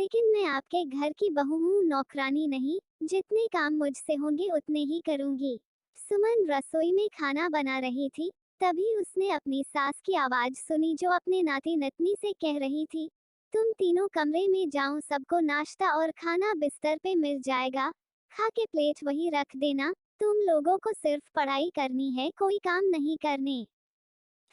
लेकिन मैं आपके घर की बहू हूँ, नौकरानी नहीं। जितने काम मुझसे होंगे उतने ही करूँगी। सुमन रसोई में खाना बना रही थी, तभी उसने अपनी सास की आवाज़ सुनी जो अपने नाती-नतनी से कह रही थी, तुम तीनों कमरे में जाओ, सबको नाश्ता और खाना बिस्तर पे मिल जाएगा। खा के प्लेट वहीं रख देना। तुम लोगों को सिर्फ पढ़ाई करनी है, कोई काम नहीं करने।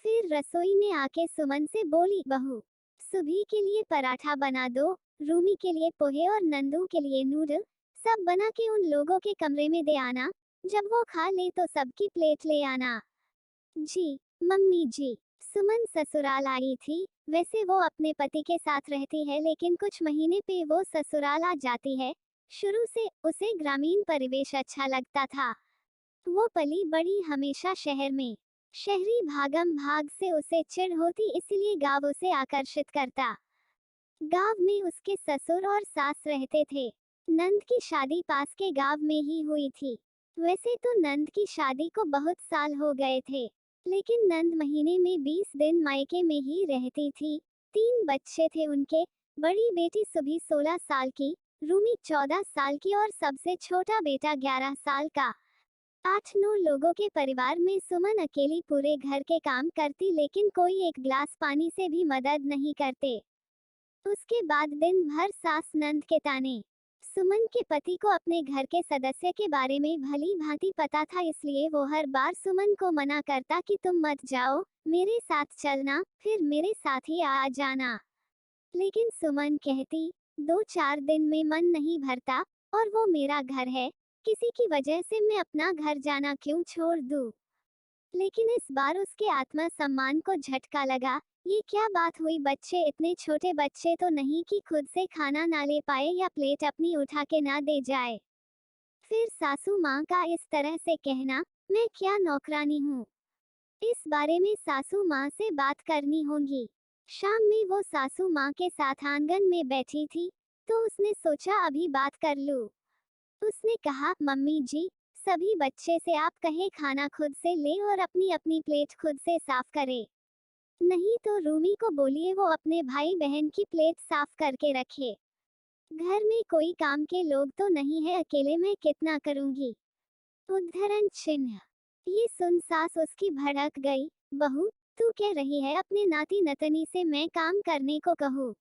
फिर रसोई में आके सुमन से बोली, बहू, सुबह के लिए पराठा बना दो, रूमी के लिए पोहे और नंदू के लिए नूडल। सब बना के उन लोगों के कमरे में दे आना। जब वो खा ले तो सबकी प्लेट ले आना। जी, मम्मी जी। सुमन ससुराल आई थी। वैसे वो अपने पति के साथ रहती है, लेकिन कुछ महीने पे वो ससुराल आ जाती है। शुरू से उसे ग्रामीण परिवेश अच्छा लगता था। वो पली बड़ी हमेशा शहर में। शहरी भागम भाग से उसे चिढ़ होती, इसलिए गांव उसे आकर्षित करता। गांव में उसके ससुर और सास रहते थे। नंद की शादी पास के गांव में ही हुई थी। वैसे तो नंद की शादी को बहुत साल हो गए थे, लेकिन नंद महीने में 20 दिन मायके में ही रहती थी। 3 बच्चे थे उनके। बड़ी बेटी सुबह 16 साल की, रूमी 14 साल की और सबसे छोटा बेटा 11 साल का। 8-9 लोगों के परिवार में सुमन अकेली पूरे घर के काम करती, लेकिन कोई एक गिलास पानी से भी मदद नहीं करते। उसके बाद दिन भर सास नंद के ताने। सुमन के पति को अपने घर के सदस्य के बारे में भली भांति पता था, इसलिए वो हर बार सुमन को मना करता कि तुम मत जाओ, मेरे साथ चलना, फिर मेरे साथ ही आ जाना। लेकिन सुमन कहती, 2-4 दिन में मन नहीं भरता, और वो मेरा घर है, किसी की वजह से मैं अपना घर जाना क्यों छोड़ दूं? लेकिन इस बार उसके आत्मसम्मान को झटका लगा। ये क्या बात हुई, बच्चे इतने छोटे बच्चे तो नहीं कि खुद से खाना ना ले पाए या प्लेट अपनी उठा के ना दे जाए। फिर सासू माँ का इस तरह से कहना, मैं क्या नौकरानी हूँ? इस बारे में सासू माँ से बात करनी होगी। शाम में वो सासू माँ के साथ आंगन में बैठी थी, तो उसने सोचा अभी बात कर लूँ। उसने कहा, मम्मी जी, सभी बच्चे से आप कहे खाना खुद से ले और अपनी अपनी प्लेट खुद से साफ करे। नहीं तो रूमी को बोलिए वो अपने भाई बहन की प्लेट साफ करके रखे। घर में कोई काम के लोग तो नहीं है, अकेले मैं कितना करूंगी? उद्धरण चिन्ह। ये सुन सास उसकी भड़क गई। बहू, तू कह रही है अपने नाती नतनी से मैं काम करने को कहूँ?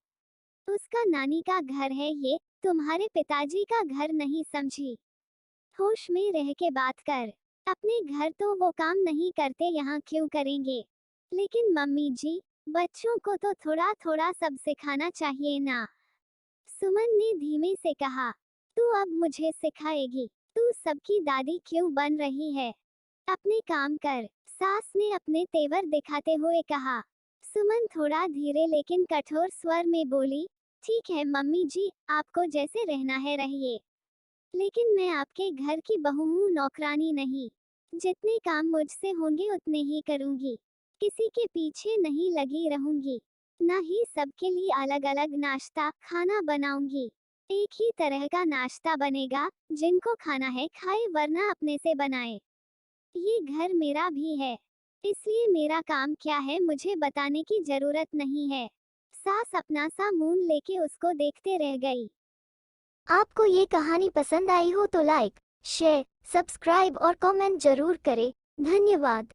उसका नानी का घर है ये, तुम्हारे पिताजी का घर नहीं समझी। होश में रह के बात कर। अपने घर तो वो काम नहीं करते, यहाँ क्यों करेंगे? लेकिन मम्मी जी, बच्चों को तो थोड़ा थोड़ा सब सिखाना चाहिए ना। सुमन ने धीमे से कहा, तू अब मुझे सिखाएगी? तू सबकी दादी क्यों बन रही है? अपने काम कर। सास ने अपने तेवर दिखाते हुए कहा। सुमन थोड़ा धीरे लेकिन कठोर स्वर में बोली, ठीक है मम्मी जी, आपको जैसे रहना है रहिए, लेकिन मैं आपके घर की बहू हूँ, नौकरानी नहीं। जितने काम मुझसे होंगे उतने ही करूँगी। किसी के पीछे नहीं लगी रहूँगी। ना ही सबके लिए अलग अलग नाश्ता खाना बनाऊंगी। एक ही तरह का नाश्ता बनेगा, जिनको खाना है खाए वरना अपने से बनाए। ये घर मेरा भी है, इसलिए मेरा काम क्या है मुझे बताने की जरूरत नहीं है। सास अपना सा मुंह लेके उसको देखते रह गई। आपको ये कहानी पसंद आई हो तो लाइक, शेयर, सब्सक्राइब और कमेंट जरूर करें। धन्यवाद।